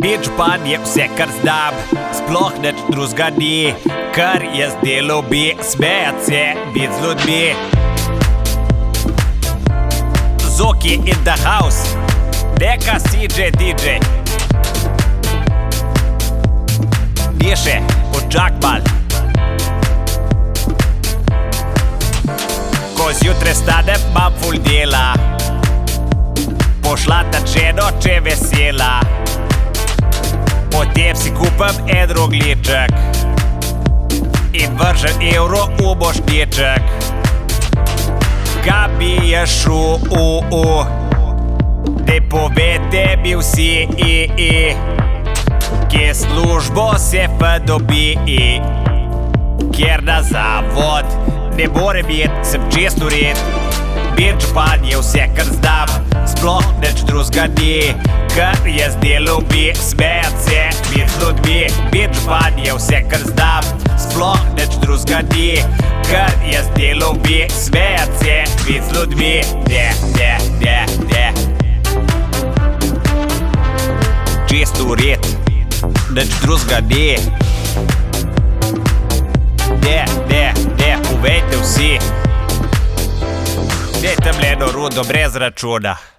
Bič pan je vse, kar znam, sploh nič drugega ni, kar jaz delal bi, smejat se, bit z ljudmi. Zoki in the house, neka CJ DJ. Diše, počak mal. Ko zjutraj stanem, imam ful dela, pošla ta ženo, če vesela. Potem si kupim en rogljiček in vržem evro v bošnječek. Kaj bi je šel, ne povete mi vsi, kje službo se pa dobi, ker na zavod ne morem jet, sem čisto red. Bič pan je vse, kar znam, sploh nič drugega ni, kar jaz delal bi, smejat se, bit z ljudmi. Bič pan je vse, kar znam, sploh nič drugega ni, kar jaz delal bi, smejat se, bit z ljudmi. Čisto red, nič drugega ni. Povejte vsi, dejte mleno rudo brez računa.